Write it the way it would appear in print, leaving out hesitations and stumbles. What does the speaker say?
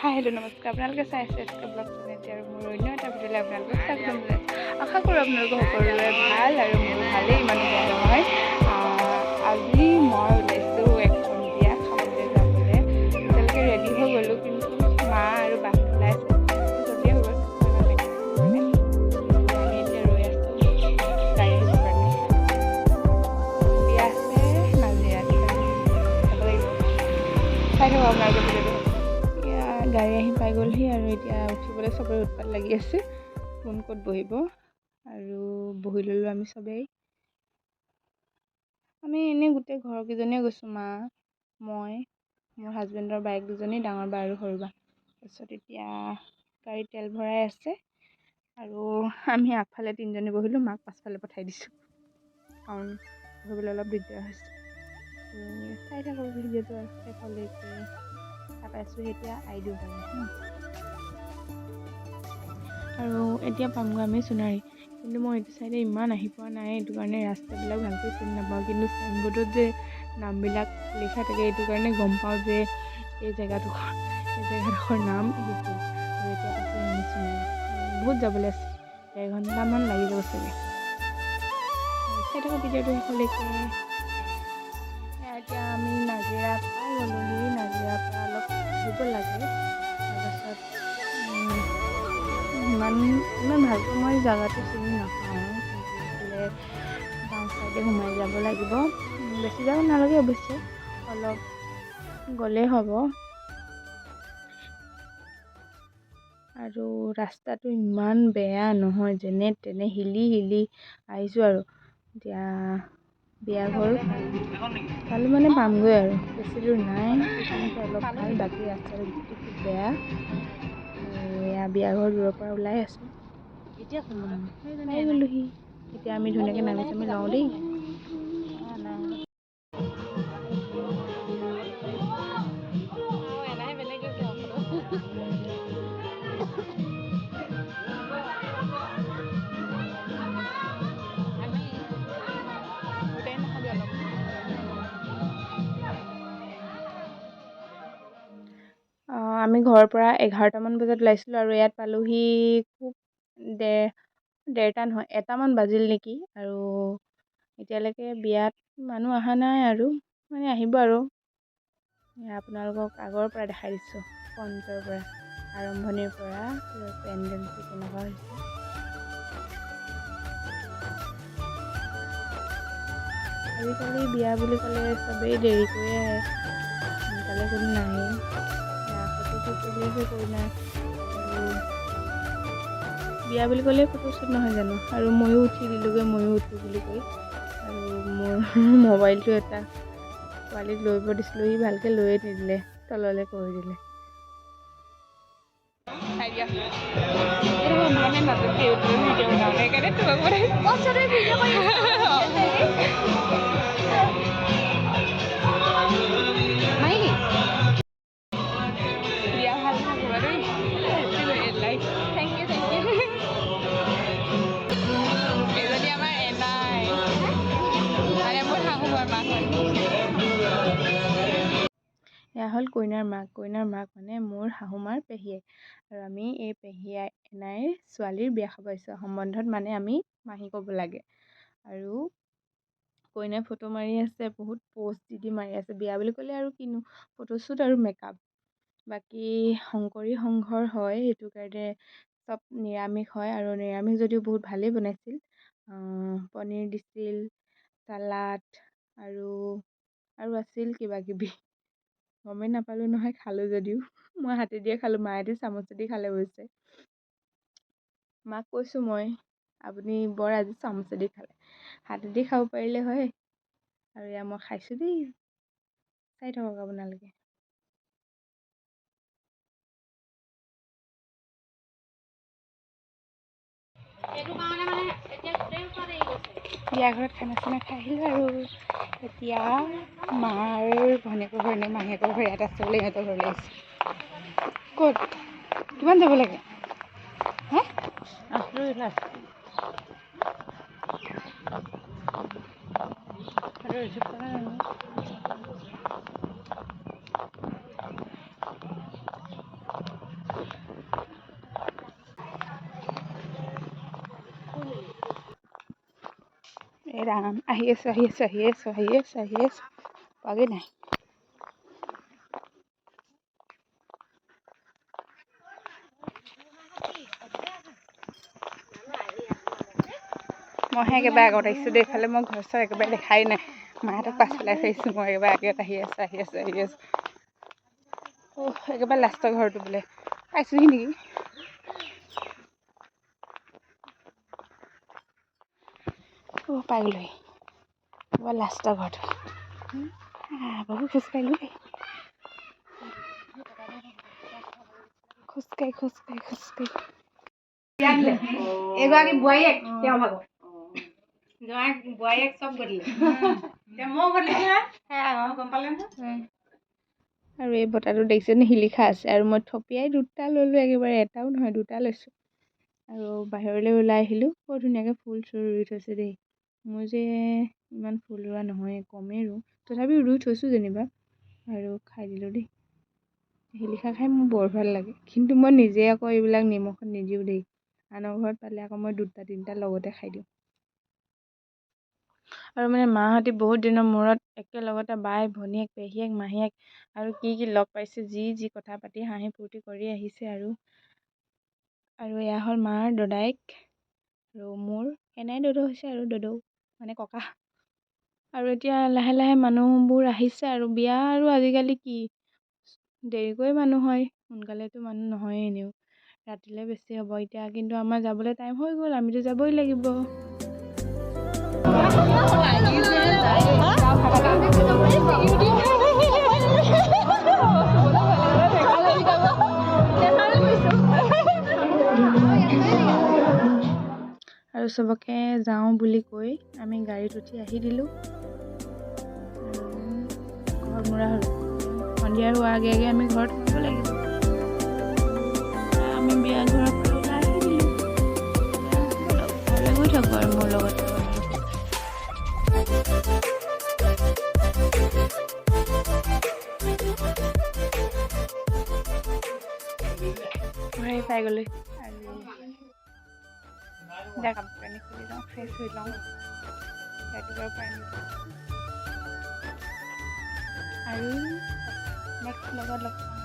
Hi hello' নমস্কাৰ, আপোনালোকে চাই আছে এছ কে ব্লগ চেনেল আৰু মোৰ অন্য এটা ভিডিঅ'লৈ আপোনালোকক স্বাগতম জনাইছোঁ। আশা কৰোঁ আপোনালোকৰ সকলোৰে ভাল আৰু মোৰ ভালেই, ইমানো বেয়া নহয়। আজি মই ওলাইছোঁ এখন বিয়া খাবলৈ যাবলৈ। এতিয়ালৈকে ৰেডি হৈ গ'লোঁ, কিন্তু মা আৰু বাহঁত ওলাই আছে। জলদিয়ে হৈ গ'ল, আমি এতিয়া ৰৈ আছোঁ গাড়ী আহিবৰ কাৰণে। বিয়া আছে নাজিৰাত, যাব লাগিব। চাই থাকক আপোনালোকে ভিডিঅ'টো। গাড়ী আহি পাই গ'লহি আৰু এতিয়া উঠিবলৈ চবৰে উৎপাত লাগি আছে, কোন ক'ত বহিব। আৰু বহি ল'লোঁ আমি চবেই। আমি এনেই গোটেই ঘৰকেইজনীয়ে গৈছোঁ, মা, মই, মোৰ হাজবেণ্ডৰ বাইক দুজনী, ডাঙৰ বা আৰু সৰু বা। তাৰপিছত এতিয়া গাড়ীত তেল ভৰাই আছে আৰু আমি আগফালে তিনিজনী বহিলোঁ, মাক পাছফালে পঠাই দিছোঁ কাৰণ বহিবলৈ অলপ দিগদাৰ হৈছে। চাই থাকোঁ ভিডিঅ'টো আৰু শেষলৈকে। পাইছোঁ এতিয়া আইডিও পালে আৰু এতিয়া পামগৈ আমি সোণাৰী। কিন্তু মই এইটো চাইডে ইমান আহি পোৱা নাই, এইটো কাৰণে ৰাস্তাবিলাক ভালকৈ চিনি নাপাওঁ, কিন্তু চাইনবোৰ্ডত যে নামবিলাক লিখা থাকে এইটো কাৰণে গম পাওঁ যে এই জেগাডোখৰ নাম এইটো। আৰু এতিয়া পাইছোঁ আমি সোণাৰী। বহুত যাবলৈ আছে, 1.5 ঘণ্টামান লাগি যাব চাগে। চাই থাকোঁ ভিডিঅ'টো শেষলৈকে। এতিয়া আমি নাজিৰা পাই গ'লোহি। নাজিৰাৰ পৰা অলপ আহিব লাগে। তাৰপাছত ইমান ভালকৈ মই জেগাটো চিনি নাপাওঁ, কিন্তু এইফালে গাঁও চাইডে সোমাই যাব লাগিব। বেছি যাব নালাগে অৱশ্যে, অলপ গ'লেই হ'ব। আৰু ৰাস্তাটো ইমান বেয়া নহয়, যেনে তেনে হিলি আহিছোঁ আৰু। এতিয়া বিয়া ঘৰ পালোঁ মানে পামগৈ আৰু, বেছি দূৰ নাই, এইখিনিতে অলপ ভাল, বাকী ৰাস্তাটো গোটেইটো খুব বেয়া। আৰু এয়া বিয়া ঘৰ দূৰৰ পৰা ওলাই আছোঁ, পাই গ'লোহি। এতিয়া আমি ধুনীয়াকৈ নামি চামি লওঁ দেই। আমি ঘৰৰ পৰা 11টামান বজাত ওলাইছিলোঁ আৰু ইয়াত পালোহি খুব 1:30 নহয়, 1টামান বাজিল নেকি। আৰু এতিয়ালৈকে বিয়াত মানুহ অহা নাই আৰু, মানে আহিব আৰু। আপোনালোকক আগৰ পৰা দেখাই দিছোঁ, ফ্ৰণ্টৰ পৰা, আৰম্ভণিৰ পৰা পেণ্ডেলটো কেনেকুৱা হৈছে। আজিকালি বিয়া বুলি ক'লে চবেই দেৰি কৰিয়ে আহে, সোনকালে কোনো নাহে। ফটোশ্বুট কৰি আছে কইনা, আৰু বিয়া বুলি ক'লে ফটোশ্বুট নহয় জানো। আৰু ময়ো উঠি দিলোঁগৈ, ময়ো উঠোঁ বুলি কৈ। আৰু মোৰ মোবাইলটো এটা ছোৱালীক লৈ দিছিলোঁ, সি ভালকৈ লৈয়ে নিদিলে, তললৈ কৰি দিলে। এয়া হ'ল কইনাৰ মাক। কইনাৰ মাক মানে মোৰ শাহুমাৰ পেহীয়েক, আৰু আমি এই পেহী এনাইৰ ছোৱালীৰ বিয়া খাব আহিছোঁ। সম্বন্ধত মানে আমি মাহী ক'ব লাগে। আৰু কইনাই ফটো মাৰি আছে, বহুত প'ষ্ট দি মাৰি আছে। বিয়া বুলি ক'লে আৰু কিনো, ফটোশ্বুট আৰু মেকআপ। বাকী শংকৰী সংঘৰ হয়, সেইটো কাৰণে চব নিৰামিষ হয়, আৰু নিৰামিষ যদিও বহুত ভালেই বনাইছিল। পনীৰ দিছিল, চালাড আৰু আছিল কিবা কিবি, গমেই নাপালোঁ নহয়, খালোঁ যদিও। মই হাতে দিয়ে খালোঁ, মায়েদি চামুচেদি খালে অৱশ্যে। মাক কৈছোঁ মই, আপুনি বৰ আজি চামুচেদি খালে, হাতেদি খাব পাৰিলে হয়। আৰু এয়া মই খাইছোঁ দেই, চাই থাকক আপোনালোকে। বিয়া ঘৰত খানা চানা খাই আহিলোঁ, আৰু এতিয়া মাৰ ভনীয়েকৰ ঘৰ নে মাহীয়েকৰ ঘৰ ইয়াত আছে বুলি সিহঁতৰ ঘৰলৈ আহিছোঁ। ক'ত কিমান যাব লাগে? হা ৰাম আহি আছোঁ পোৱাগৈ নাই। মইহে একেবাৰে আগত আহিছোঁ দেই। এইফালে মই ঘৰ চৰ একেবাৰে দেখাই নাই। মাহঁতক পাছফালে থৈছোঁ, মই একেবাৰে আগত আহি আছোঁ। একেবাৰে লাষ্টৰ ঘৰটো বোলে পাইছোঁহি নেকি। পাই গ'লোহি একেবাৰে লাষ্টৰ ঘৰটো। বহুত খোজকাঢ়িলোঁ দেই। খোজকাঢ়ি এগৰাকী বোৱাৰীয়েক তেওঁ ভাগৰ জোঁৱাই বোৱাৰীয়েক চব গতিলে ময়ো গতিলে গম পালে নহয়। আৰু এই বটাটো দেখিছেনে শিলিখা আছে। আৰু মই থপিয়াই 2টা ল'লোঁ, একেবাৰে এটাও নহয় 2টা লৈছোঁ। আৰু বাহিৰলৈ ওলাই আহিলোঁ। বৰ ধুনীয়াকৈ ফুল চুল ৰুই থৈছে দেই। মোৰ যে ইমান ফুল ৰোৱা নহয়, কমেই ৰুওঁ, তথাপিও ৰুই থৈছোঁ যেনিবা। আৰু খাই দিলোঁ দেই। শিলিখা খাই মোৰ বৰ ভাল লাগে, কিন্তু মই নিজে আকৌ এইবিলাক নিমখত নিদিওঁ দেই। আনৰ ঘৰত পালে আকৌ মই 2টা 3টা লগতে খাই দিওঁ। আৰু মানে মাহঁতে বহুত দিনৰ মূৰত একেলগতে বাই ভনীয়েক পেহীয়েক মাহীয়েক আৰু কি লগ পাইছে, যি কথা পাতি হাঁহি ফূৰ্তি কৰি আহিছে। আৰু এয়া হ'ল মাৰ দদায়েক আৰু মোৰ এনাই দদৌ হৈছে আৰু দদৌ মানে ককা। আৰু এতিয়া লাহে লাহে মানুহবোৰ আহিছে। আৰু বিয়া আৰু আজিকালি কি দেৰিকৈ মানুহ হয়, সোনকালেতো মানুহ নহয়। এনেও ৰাতিলৈ বেছি হ'ব এতিয়া, কিন্তু আমাৰ যাবলৈ টাইম হৈ গ'ল, আমিতো যাবই লাগিব। আৰু চবকে যাওঁ বুলি কৈ আমি গাড়ীত উঠি আহি দিলোঁ। ঘৰ মূৰা হ'লোঁ। সন্ধিয়া হোৱাৰ আগে আগে আমি ঘৰত সোমাব লাগিব। আমি বিয়া ঘৰৰ পৰা ওলাই আহি দিলোঁ। ঘৰলৈ গৈ থাকোঁ আৰু মোৰ লগত। ঘৰে পাই গ'লো। আৰু এতিয়া কাপোৰ কানি খুলি লওঁ, ফ্ৰেছ হৈ লওঁ, ৰাতিপুৱাৰ পৰা আৰু নেক্সট লগত লগ পাম।